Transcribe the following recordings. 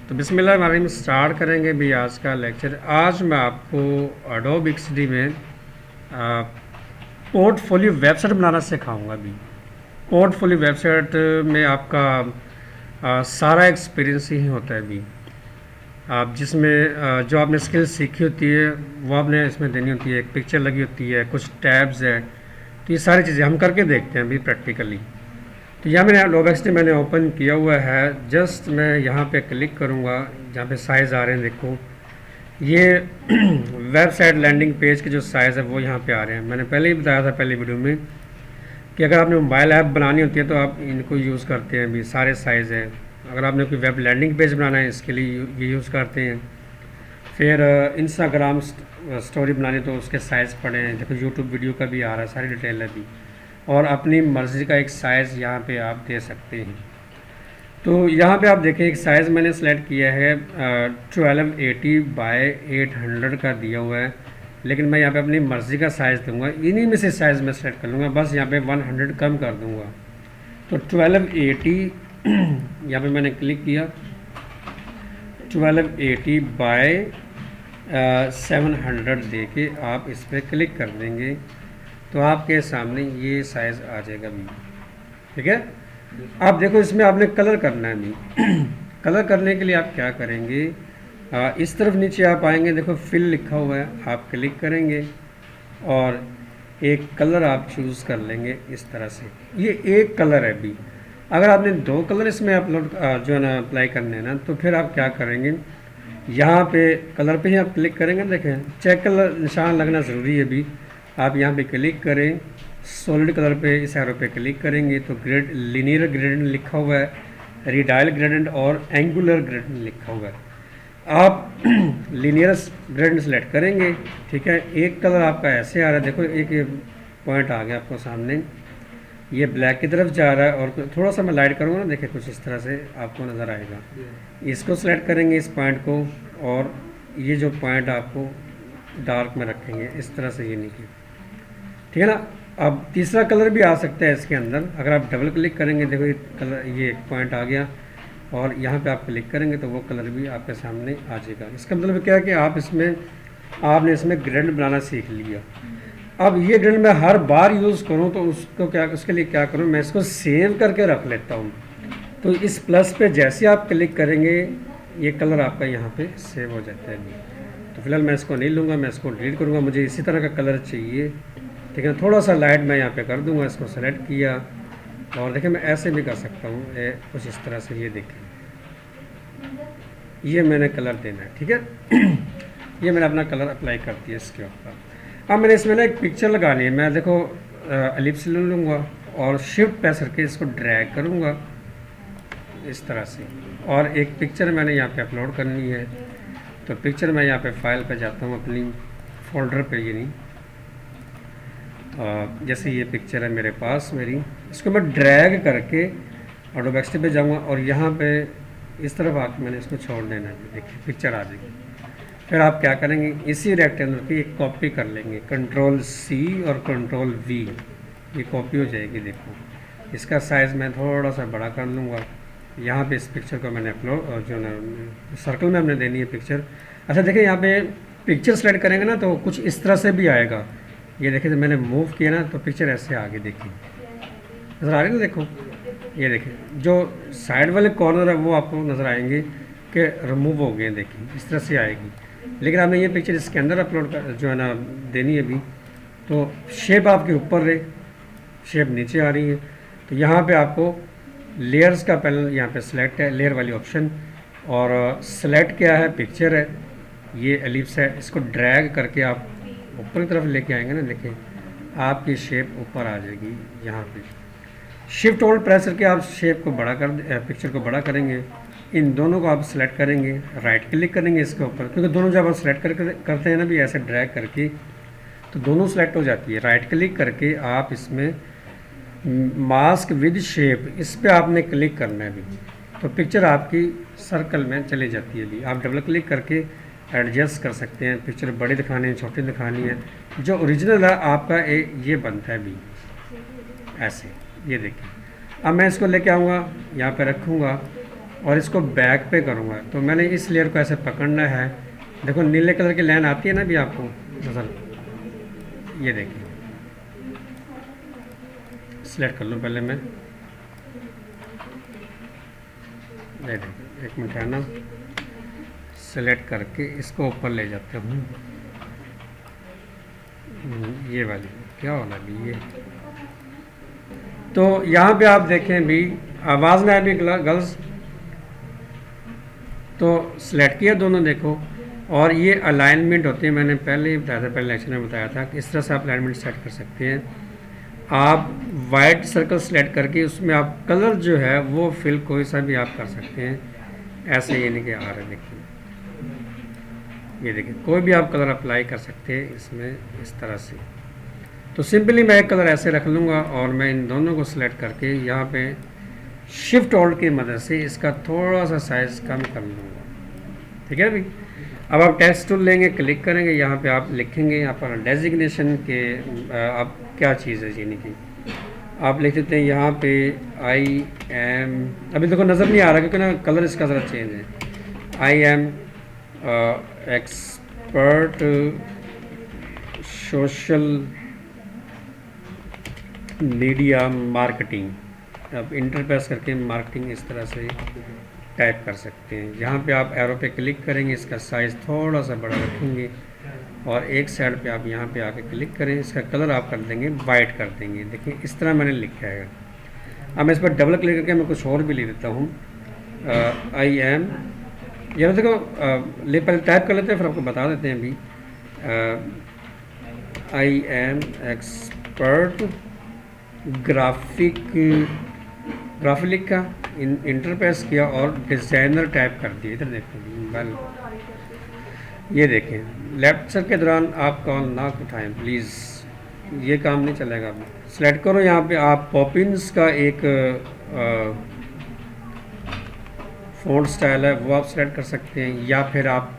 तो बिस्मिल्लाहिर्रहमानिर्रहीम स्टार्ट करेंगे भी आज का लेक्चर। आज मैं आपको एडोब एक्सडी में पोर्टफोलियो वेबसाइट बनाना सिखाऊंगा। भी पोर्टफोलियो वेबसाइट में आपका सारा एक्सपीरियंस ही होता है। भी आप जिसमें जो आपने स्किल सीखी होती है वो आपने इसमें देनी होती है। एक पिक्चर लगी होती है, कुछ टैब्स है, तो ये सारी चीज़ें हम करके देखते हैं भी प्रैक्टिकली। तो यहाँ मैंने एडोब एक्सडी मैंने ओपन किया हुआ है। जस्ट मैं यहाँ पे क्लिक करूँगा, जहाँ पे साइज़ आ रहे हैं देखो, ये वेबसाइट लैंडिंग पेज के जो साइज़ है वो यहाँ पे आ रहे हैं। मैंने पहले ही बताया था पहले वीडियो में कि अगर आपने मोबाइल ऐप बनानी होती है तो आप इनको यूज़ करते हैं। भी सारे साइज़ हैं। अगर आपने कोई वेब लैंडिंग पेज बनाना है इसके लिए ये यूज़ करते हैं। फिर इंस्टाग्राम स्टोरी बनानी तो उसके साइज़ पड़े हैं। देखो यूट्यूब वीडियो का भी आ रहा है, सारी डिटेल है भी। और अपनी मर्ज़ी का एक साइज़ यहाँ पे आप दे सकते हैं। तो यहाँ पे आप देखें एक साइज़ मैंने सेलेक्ट किया है 1280 बाय 800 का दिया हुआ है, लेकिन मैं यहाँ पे अपनी मर्ज़ी का साइज़ दूंगा। इन्हीं में से साइज़ मैं सेलेक्ट कर लूँगा, बस यहाँ पे 100 कम कर दूँगा। तो 1280 यहाँ पे मैंने क्लिक किया, 1280 बाय 700 दे के आप इस पर क्लिक कर देंगे तो आपके सामने ये साइज़ आ जाएगा भी। ठीक है। आप देखो इसमें आपने कलर करना है भी। कलर करने के लिए आप क्या करेंगे, इस तरफ नीचे आप आएंगे, देखो फिल लिखा हुआ है, आप क्लिक करेंगे और एक कलर आप चूज़ कर लेंगे इस तरह से। ये एक कलर है भी। अगर आपने दो कलर इसमें अपलोड जो है ना अप्लाई करने हैं ना, तो फिर आप क्या करेंगे, यहाँ पे कलर पे ही आप क्लिक करेंगे। देखें चेक कलर निशान लगना ज़रूरी है भी। आप यहाँ पे क्लिक करें, सॉलिड कलर पे इस एरो पे क्लिक करेंगे तो ग्रेड लीनियर ग्रेडिएंट लिखा हुआ है, रेडियल ग्रेडिएंट और एंगुलर ग्रेडिएंट लिखा हुआ है। आप लीनियर ग्रेडिएंट सेलेक्ट करेंगे। ठीक है। एक कलर आपका ऐसे आ रहा है, देखो एक पॉइंट आ गया आपको सामने, ये ब्लैक की तरफ जा रहा है। और थोड़ा सा मैं लाइट करूँगा ना, देखिए कुछ इस तरह से आपको नज़र आएगा। इसको सेलेक्ट करेंगे इस पॉइंट को, और ये जो पॉइंट आपको डार्क में रखेंगे इस तरह से, ये नीचे। ठीक है ना। अब तीसरा कलर भी आ सकता है इसके अंदर। अगर आप डबल क्लिक करेंगे, देखो ये कलर, ये एक पॉइंट आ गया और यहाँ पे आप क्लिक करेंगे तो वो कलर भी आपके सामने आ जाएगा। इसका मतलब क्या है कि आपने इसमें ग्रेडिएंट बनाना सीख लिया। अब ये ग्रेडिएंट मैं हर बार यूज़ करूँ तो उसके लिए क्या करूँ, मैं इसको सेव करके रख लेता हूँ। तो इस प्लस पे जैसे आप क्लिक करेंगे ये कलर आपका यहाँ पे सेव हो जाता है। तो फिलहाल मैं इसको नहीं लूँगा, मैं इसको डिलीट करूँगा। मुझे इसी तरह का कलर चाहिए। ठीक है। थोड़ा सा लाइट मैं यहाँ पे कर दूँगा, इसको सेलेक्ट किया और देखिए मैं ऐसे भी कर सकता हूँ कुछ इस तरह से। ये देखें, ये मैंने कलर देना है। ठीक है। ये मैंने अपना कलर अप्लाई कर दिया इसके ऊपर। अब मैंने इसमें ना एक पिक्चर लगानी है। मैं देखो एलिप्स ले लूँगा और शिफ्ट प्रेस करके इसको ड्रैग करूँगा इस तरह से, और एक पिक्चर मैंने यहाँ पे अपलोड करनी है। तो पिक्चर मैं यहाँ पे फाइल पे जाता हूँ, अपनी फोल्डर पे, ये नहीं, जैसे ये पिक्चर है मेरे पास मेरी, इसको मैं ड्रैग करके एडोब एक्सडी पे जाऊँगा और यहाँ पे इस तरफ आके मैंने इसको छोड़ देना है। देखिए पिक्चर आ जाएगी। फिर आप क्या करेंगे, इसी रेक्टेंगल की एक कॉपी कर लेंगे, Ctrl+C और Ctrl+V, ये कॉपी हो जाएगी। देखो इसका साइज़ मैं थोड़ा सा बड़ा कर लूँगा। यहाँ पे इस पिक्चर को मैंने अपलोड जो ना सर्कल में हमने देनी है पिक्चर। अच्छा देखिए यहाँ पे पिक्चर सेलेक्ट करेंगे ना तो कुछ इस तरह से भी आएगा। ये देखिए मैंने मूव किया ना तो पिक्चर ऐसे आगे देखिए नज़र आ रही है ना। देखो ये देखिए जो साइड वाले कॉर्नर है वो आपको नज़र आएंगे कि रिमूव हो गए। देखिए इस तरह से आएगी। लेकिन आपने ये पिक्चर इसके अंदर अपलोड कर जो है ना देनी है अभी, तो शेप आपके ऊपर रहे, शेप नीचे आ रही है। तो यहाँ पे आपको लेयर्स का पैनल यहाँ पे सिलेक्ट है, लेयर वाली ऑप्शन, और सेलेक्ट क्या है, पिक्चर है, ये एलिप्स है। इसको ड्रैग करके आप ऊपर की तरफ लेके आएंगे ना, देखिए आपकी शेप ऊपर आ जाएगी। यहाँ पे शिफ्ट होल्ड प्रेस करके आप शेप को बड़ा कर पिक्चर को बड़ा करेंगे। इन दोनों को आप सेलेक्ट करेंगे, राइट क्लिक करेंगे इसके ऊपर, क्योंकि दोनों जब आप सेलेक्ट करते हैं ना भी ऐसे ड्रैग करके, तो दोनों सेलेक्ट हो जाती है। राइट क्लिक करके आप इसमें मास्क विद शेप, इस पर आपने क्लिक करना है भी, तो पिक्चर आपकी सर्कल में चली जाती है। भी आप डबल क्लिक करके एडजस्ट कर सकते हैं, पिक्चर बड़ी दिखानी है, छोटी दिखानी है। जो ओरिजिनल है आपका ये बनता है भी ऐसे। ये देखिए अब मैं इसको लेके आऊँगा, यहाँ पे रखूँगा और इसको बैक पे करूँगा, तो मैंने इस लेयर को ऐसे पकड़ना है। देखो नीले कलर की लाइन आती है ना भी आपको नजर, ये देखिए, सिलेक्ट कर लूँ पहले मैं, ये देखिए, एक मिनट है ना, सेलेक्ट करके इसको ऊपर ले जाते हूँ। ये वाली क्या होना भी ये, तो यहाँ पे आप देखें भी आवाज़ में भी गर्ल्स, तो सिलेक्ट किया दोनों, देखो। और ये अलाइनमेंट होती है, मैंने पहले ही बताया था, पहले लेक्चर में बताया था कि इस तरह से आप अलाइनमेंट सेट कर सकते हैं। आप वाइट सर्कल सेलेक्ट करके उसमें आप कलर जो है वो फिल कोई सा भी आप कर सकते हैं, ऐसे ये नहीं कि आ रहा है, देखिए ये देखिए, कोई भी आप कलर अप्लाई कर सकते हैं इसमें इस तरह से। तो सिंपली मैं एक कलर ऐसे रख लूँगा और मैं इन दोनों को सिलेक्ट करके यहाँ पे शिफ्ट होल्ड की मदद से इसका थोड़ा सा साइज़ कम कर लूँगा, ठीक है भाई। अब आप टेक्स्ट टूल लेंगे, क्लिक करेंगे, यहाँ पे आप लिखेंगे यहाँ पर डेजिग्नेशन के आप क्या चीज़ है, यानी कि आप लिख देते हैं यहाँ पे आई एम, अभी देखो नज़र नहीं आ रहा क्योंकि ना कलर इसका ज़रा चेंज है। I am expert social media marketing, आप इंटर प्रेस करके मार्केटिंग इस तरह से टाइप कर सकते हैं। यहाँ पे आप एरो पे क्लिक करेंगे, इसका साइज़ थोड़ा सा बड़ा रखेंगे और एक साइड पे आप यहाँ पे आके क्लिक करें, इसका कलर आप कर देंगे वाइट कर देंगे, देखिए इस तरह मैंने लिखा है। अब मैं इस पर डबल क्लिक करके मैं कुछ और भी लिख देता हूँ, आई एम, ये देखो ले पहले टाइप कर लेते हैं फिर आपको बता देते हैं अभी। आई एम एक्सपर्ट ग्राफिक लिखा, इंटर प्रेस किया और डिज़ाइनर टाइप कर दिया, इधर देखो वेल, ये देखें लेफ्ट सर्च के दौरान आप कॉल ना उठाएं प्लीज़, ये काम नहीं चलेगा। सेलेक्ट करो यहाँ पे आप पॉपिंस का एक फ़ॉन्ट स्टाइल है वो आप सेलेक्ट कर सकते हैं, या फिर आप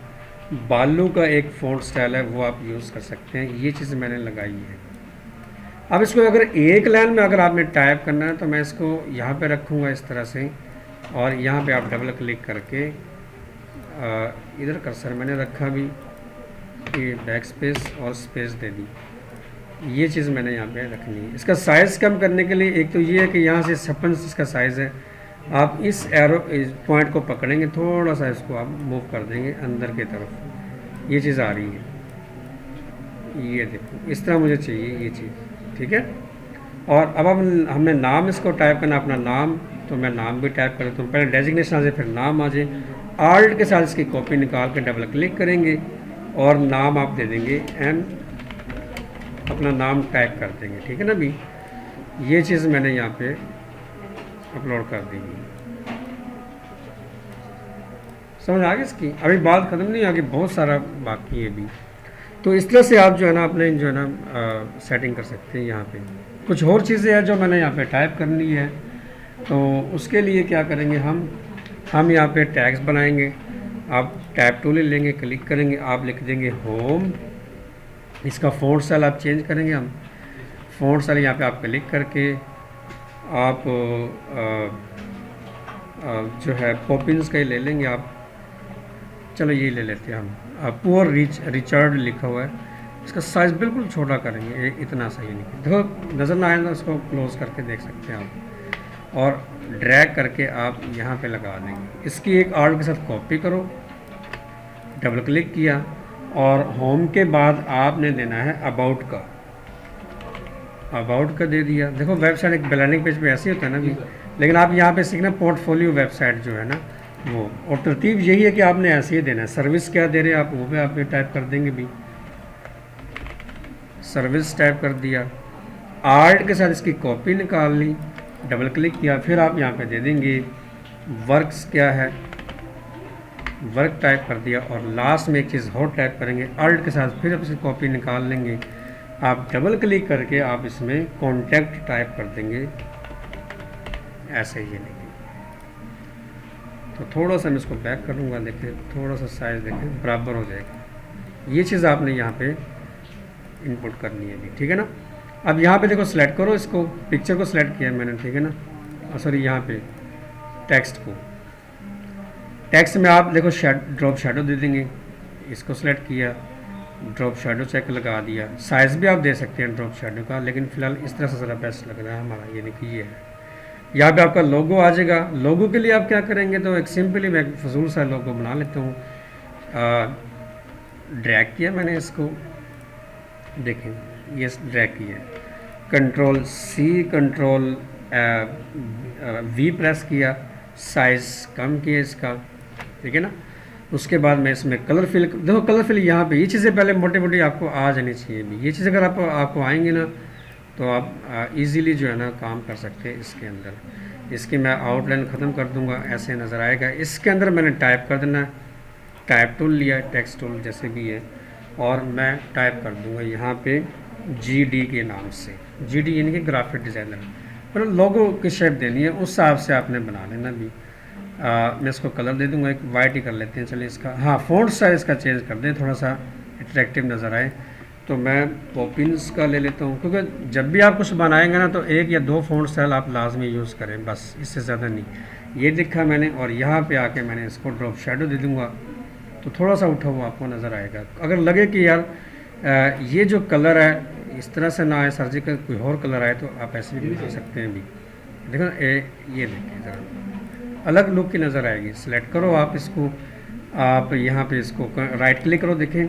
बालू का एक फ़ॉन्ट स्टाइल है वो आप यूज़ कर सकते हैं। ये चीज़ मैंने लगाई है। अब इसको अगर एक लाइन में अगर आपने टाइप करना है तो मैं इसको यहाँ पे रखूँगा इस तरह से, और यहाँ पे आप डबल क्लिक करके इधर कर्सर मैंने रखा भी, ये बैक स्पेस और स्पेस दे दी, ये चीज़ मैंने यहाँ पे रखनी है। इसका साइज़ कम करने के लिए एक तो ये है कि यहाँ से 56 इसका साइज़ है, आप इस एरो पॉइंट को पकड़ेंगे, थोड़ा सा इसको आप मूव कर देंगे अंदर की तरफ, ये चीज़ आ रही है, ये देखो इस तरह मुझे चाहिए ये चीज़, ठीक है। और अब हमने नाम इसको टाइप करना, अपना नाम, तो मैं नाम भी टाइप कर देता हूँ, पहले डेजिग्नेशन आ जाए फिर नाम आ जाए। आल्ट के साथ इसकी कॉपी निकाल के डबल क्लिक करेंगे और नाम आप दे देंगे एम, अपना नाम टाइप कर देंगे, ठीक है ना भी। ये चीज़ मैंने यहाँ पे अपलोड कर दी, समझ आ गई इसकी। अभी बात ख़त्म नहीं, आगे बहुत सारा बाकी है भी। तो इस तरह से आप जो है ना अपने जो है ना सेटिंग कर सकते हैं। यहाँ पे कुछ और चीज़ें हैं जो मैंने यहाँ पे टाइप करनी है, तो उसके लिए क्या करेंगे हम यहाँ पे टैग्स बनाएंगे। आप टैब टूल लेंगे, क्लिक करेंगे, आप लिख देंगे होम, इसका फ़ॉन्ट स्टाइल आप चेंज करेंगे। हम फ़ॉन्ट स्टाइल यहाँ पे आप क्लिक करके आप जो है पॉपिंस का ही ले लेंगे आप, चलो ये ले लेते हैं हम, पुअर रिचर्ड लिखा हुआ है, इसका साइज़ बिल्कुल छोटा करेंगे, इतना सही नहीं, देखो नज़र ना आए तो इसको क्लोज करके देख सकते हैं आप, और ड्रैग करके आप यहाँ पे लगा देंगे। इसकी एक आर्ट के साथ कॉपी करो, डबल क्लिक किया और होम के बाद आपने देना है अबाउट का दे दिया। देखो वेबसाइट एक लैंडिंग पेज पे ऐसे ही होता है ना भी, लेकिन आप यहाँ पे सीखना पोर्टफोलियो वेबसाइट जो है ना वो, और तरतीब यही है कि आपने ऐसे ही देना है। सर्विस क्या दे रहे हैं आप वो भी आप टाइप कर देंगे भी, सर्विस टाइप कर दिया, आर्ट के साथ इसकी कॉपी निकाल ली, डबल क्लिक किया, फिर आप यहाँ पे दे देंगे वर्क्स क्या है, वर्क टाइप कर दिया, और लास्ट में एक चीज़ और टाइप करेंगे अल्ट के साथ, फिर आप इसकी कॉपी निकाल लेंगे, आप डबल क्लिक करके आप इसमें कॉन्टैक्ट टाइप कर देंगे, ऐसे ही नहीं। तो थोड़ा सा मैं इसको बैक करूँगा, देखें थोड़ा सा साइज़ देखें बराबर हो जाएगा। ये चीज़ आपने यहाँ पे इनपुट करनी है भी, ठीक है ना। अब यहाँ पे देखो सेलेक्ट करो इसको, पिक्चर को सिलेक्ट किया मैंने, ठीक है ना, सॉरी यहाँ पे टेक्स्ट को, टेक्स्ट में आप देखो ड्रॉप शेडो दे देंगे, इसको सेलेक्ट किया, ड्रॉप शेडो चेक लगा दिया। साइज़ भी आप दे सकते हैं ड्रॉप शेडो का, लेकिन फ़िलहाल इस तरह से ज़रा बेस्ट लग रहा है हमारा। ये देखिए ये है, यहाँ पे आपका लोगो आ जाएगा। लोगो के लिए आप क्या करेंगे, तो एक सिंपली मैं एक फजूल सा लोगो बना लेता हूँ। ड्रैग किया मैंने इसको, देखें ये ड्रैग किया, control C control V press किया, साइज़ कम किया इसका, ठीक है ना। उसके बाद मैं इसमें कलर फिल, देखो कलर फिल यहाँ पे ये चीज़ें पहले मोटी मोटी आपको आ जानी चाहिए भी। ये चीज़ अगर आपको आएंगी ना तो आप इजीली जो है ना काम कर सकते हैं इसके अंदर। इसकी मैं आउटलाइन ख़त्म कर दूंगा, ऐसे नज़र आएगा। इसके अंदर मैंने टाइप कर देना, टाइप टूल लिया, टेक्स्ट टूल जैसे भी है, और मैं टाइप कर दूंगा यहाँ पे GD के नाम से। GD यानी कि ग्राफिक डिज़ाइनर, मतलब लोगो की शेप देनी है, उस हिसाब से आपने बना लेना भी। मैं इसको कलर दे दूंगा, एक वाइट ही कर लेते हैं चलिए इसका। हाँ, फ़ॉन्ट साइज़ का चेंज कर दें, थोड़ा सा अट्रैक्टिव नज़र आए। तो मैं पॉपिंस का ले लेता हूँ, क्योंकि जब भी आप कुछ बनाएंगे ना तो 1 या 2 फ़ॉन्ट स्टाइल आप लाजमी यूज़ करें, बस इससे ज़्यादा नहीं। ये लिखा मैंने, और यहाँ पे आके मैंने इसको ड्रॉप शेडो दे दूँगा, तो थोड़ा सा उठा हुआ आपको नज़र आएगा। अगर लगे कि यार ये जो कलर है इस तरह से ना आए, सर्जिकल कोई और कलर आए, तो आप ऐसे भी बना सकते हैं भी। देखो ये देखिए ज़रा अलग लुक की नज़र आएगी। सेलेक्ट करो आप इसको, आप यहाँ पे इसको राइट क्लिक करो, देखें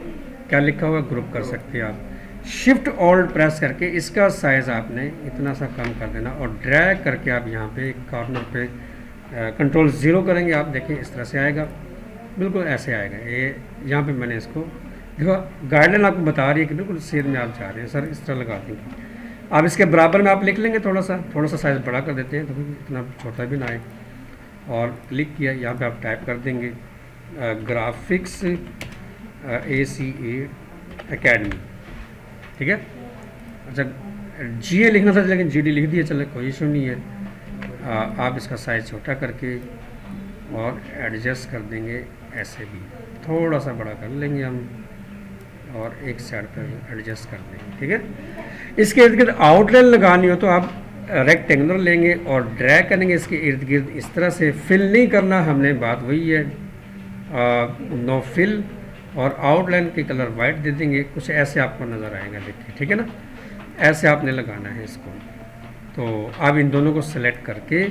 क्या लिखा हुआ, ग्रुप कर सकते हैं आप। शिफ्ट ऑल्ट प्रेस करके इसका साइज़ आपने इतना सा कम कर देना, और ड्रैग करके आप यहाँ पे कॉर्नर पे कंट्रोल 0 करेंगे, आप देखें इस तरह से आएगा, बिल्कुल ऐसे आएगा। ये यहाँ पे मैंने इसको देखो, गाइडलाइन आपको बता रही है कि बिल्कुल सीध में आप जा रहे हैं, सर इस तरह लगा देंगे। आप इसके बराबर में आप लिख लेंगे, थोड़ा सा साइज़ बड़ा कर देते हैं, तो इतना छोटा भी ना आए। और क्लिक किया, यहाँ पे आप टाइप कर देंगे ग्राफिक्स ACA एकेडमी, ठीक है। अच्छा GA लिखना था, लेकिन GD लिख दिया, चले कोई इशू नहीं है। आप इसका साइज़ छोटा करके और एडजस्ट कर देंगे, ऐसे भी थोड़ा सा बड़ा कर लेंगे हम, और एक साइड पर एडजस्ट कर देंगे, ठीक है। इसके इर्द गिर्द आउटलाइन लगानी हो तो आप रेक्टेंगुलर लेंगे और ड्रैग करेंगे इसके इर्द गिर्द, इस तरह से। फिल नहीं करना हमने, बात वही है, नो फिल, और आउटलाइन के कलर वाइट दे देंगे, कुछ ऐसे आपको नज़र आएगा, देखिए, ठीक है ना। ऐसे आपने लगाना है इसको। तो आप इन दोनों को सेलेक्ट करके,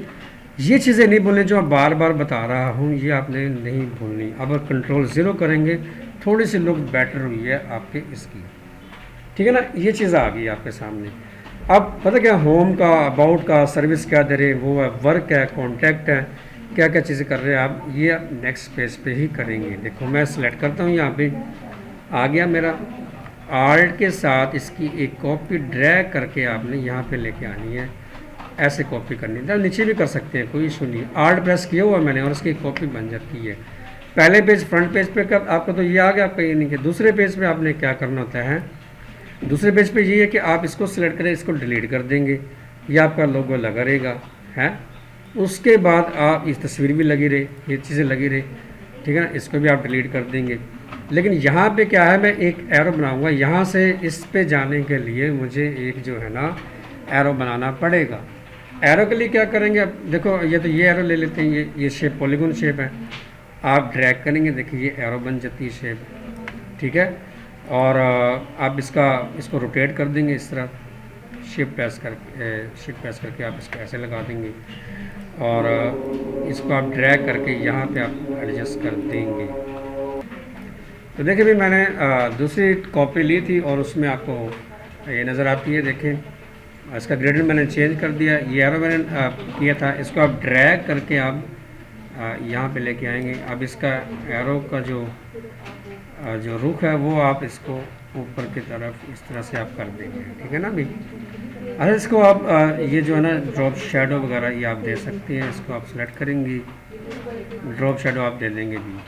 ये चीज़ें नहीं भूलनी जो मैं बार बार बता रहा हूँ, ये आपने नहीं भूलनी। अब कंट्रोल 0 करेंगे, थोड़ी सी लुक बेटर हुई है आपके इसकी, ठीक है ना। ये चीज़ आ गई आपके सामने। अब पता क्या, होम का, अबाउट का, सर्विस क्या दे रहे, वो है, वर्क है, कॉन्टैक्ट है, क्या क्या चीज़ें कर रहे हैं आप, ये नेक्स्ट पेज पे ही करेंगे। देखो मैं सेलेक्ट करता हूँ, यहाँ पे आ गया मेरा। आर्ट के साथ इसकी एक कॉपी ड्रैग करके आपने यहाँ पे लेके आनी है, ऐसे कॉपी करनी है। नीचे भी कर सकते हैं, कोई इशू नहीं। आर्ट प्रेस किया हुआ मैंने, और इसकी कॉपी बन जाती है। पहले पेज फ्रंट पेज पे आपका तो ये आ गया, आपका ये नहीं कि दूसरे पेज पे आपने क्या करना होता है। दूसरे पेज पे ये है कि आप इसको सिलेक्ट करें, इसको डिलीट कर देंगे, ये आपका लोगो लगा रहेगा है। उसके बाद आप इस तस्वीर भी लगी रहे, ये चीज़ें लगी रहे, ठीक है ना। इसको भी आप डिलीट कर देंगे। लेकिन यहाँ पे क्या है, मैं एक एरो बनाऊँगा, यहाँ से इस पे जाने के लिए मुझे एक जो है ना एरो बनाना पड़ेगा। एरो के लिए क्या करेंगे, अब देखो ये तो ये एरो ले लेते हैं, ये शेप पॉलीगॉन शेप है, आप ड्रैग करेंगे, देखिए ये एरो बन जाती है शेप, ठीक है। और आप इसको रोटेट कर देंगे इस तरह, शिफ्ट प्रेस करके आप इसको ऐसे लगा देंगे, और इसको आप ड्रैग करके यहाँ पे आप एडजस्ट कर देंगे। तो देखिए भी मैंने दूसरी कॉपी ली थी, और उसमें आपको ये नज़र आती है, देखें इसका ग्रेडियंट मैंने चेंज कर दिया। ये एरो मैंने किया था, इसको आप ड्रैग करके आप यहाँ पे लेके आएंगे। अब इसका एरो का जो रुख है वो आप इसको ऊपर की तरफ इस तरह से आप कर देंगे, ठीक है ना भी। अच्छा इसको आप ये जो है ना ड्रॉप शेडो वगैरह ये आप दे सकते हैं, इसको आप सेलेक्ट करेंगे, ड्रॉप शेडो आप दे देंगे भी।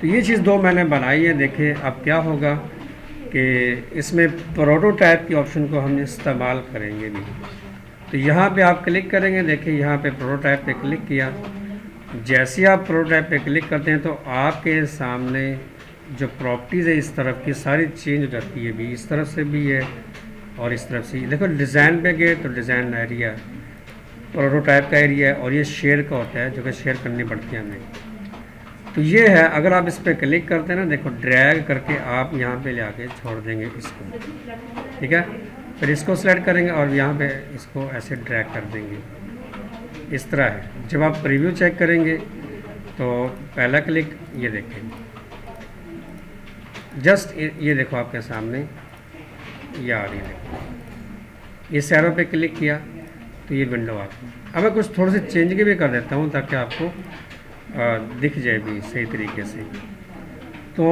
तो ये चीज़ 2 मैंने बनाई है। देखिए अब क्या होगा कि इसमें प्रोटोटाइप की ऑप्शन को हम इस्तेमाल करेंगे भी। तो यहाँ पे आप क्लिक करेंगे, देखिए यहाँ पे प्रोटोटाइप पे क्लिक किया। जैसे ही आप प्रोटोटाइप पे क्लिक करते हैं तो आपके सामने जो प्रॉपर्टीज़ है इस तरफ की सारी चेंज हो जाती है भी, इस तरफ से भी है और इस तरफ से। देखो डिज़ाइन पे गए तो डिज़ाइन एरिया प्रोटोटाइप का एरिया है, और ये शेयर का होता है जो कि शेयर करनी पड़ती है हमें। तो ये है, अगर आप इस पर क्लिक करते हैं ना, देखो ड्रैग करके आप यहाँ पे ले आके छोड़ देंगे इसको, ठीक है। फिर इसको सेलेक्ट करेंगे और यहाँ पे इसको ऐसे ड्रैग कर देंगे, इस तरह है। जब आप प्रीव्यू चेक करेंगे तो पहला क्लिक, ये देखें जस्ट ये देखो आपके सामने ये आ रही है, देखो इस एरो पे क्लिक किया तो ये विंडो आ गई। अब मैं कुछ थोड़े से चेंज के भी कर देता हूँ ताकि आपको दिख जाए भी सही तरीके से। तो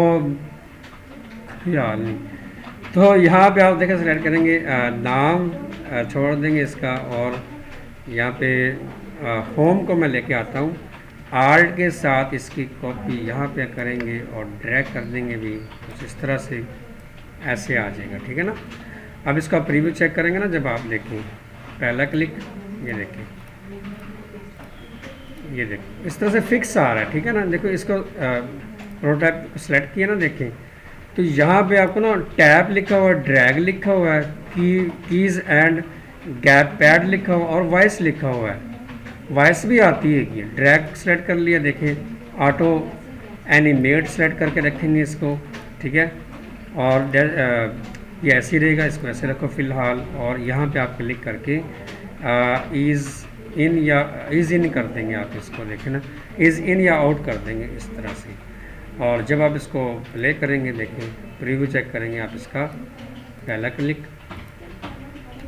यार नहीं, तो यहाँ पे आप देखें सेलेक्ट करेंगे, नाम छोड़ देंगे इसका, और यहाँ पे होम को मैं लेके आता हूँ, आर्ट के साथ इसकी कॉपी यहाँ पे करेंगे और ड्रैग कर देंगे भी कुछ इस तरह से, ऐसे आ जाएगा, ठीक है ना। अब इसका प्रीव्यू चेक करेंगे ना, जब आप देखें पहला क्लिक, ये देखें, ये देखो इस तरह से फिक्स आ रहा है, ठीक है ना। देखो इसको प्रोटोटाइप को सिलेक्ट किया ना, देखें तो यहाँ पे आपको ना टैब लिखा हुआ है, ड्रैग लिखा हुआ है, कीज़ एंड गैप पैड लिखा हुआ और वॉइस लिखा हुआ है। वॉइस भी आती है, ये ड्रैग सेलेक्ट कर लिया, देखें ऑटो एनिमेट सेलेक्ट करके रखेंगे इसको, ठीक है। और ये ऐसे ही रहेगा, इसको ऐसे रखो फ़िलहाल, और यहाँ पे आप क्लिक करके ईज़ इन या ईज़ इन कर देंगे आप इसको, देखें ना, ईज़ इन या आउट कर देंगे इस तरह से। और जब आप इसको प्ले करेंगे, देखें प्रीव्यू चेक करेंगे आप, इसका पहला क्लिक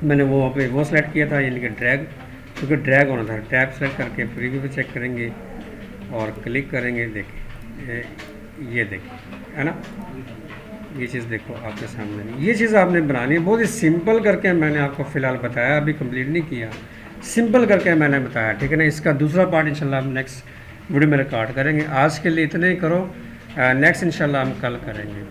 मैंने वो पे वो सेलेक्ट किया था, यानी कि ड्रैग, क्योंकि ड्रैग होना था, टैब सेलेक्ट करके प्रीव्यू पे चेक करेंगे और क्लिक करेंगे, देखें ये देखें, है ना, ये चीज़ देखो आपके सामने। ये चीज़ आपने बनानी है, बहुत ही सिंपल करके मैंने आपको फ़िलहाल बताया, अभी कंप्लीट नहीं किया, सिंपल करके मैंने बताया, ठीक है ना। इसका दूसरा पार्ट इंशाल्लाह हम नेक्स्ट वीडियो में रिकॉर्ड करेंगे। आज के लिए इतने ही करो, नेक्स्ट इंशाल्लाह हम कल करेंगे।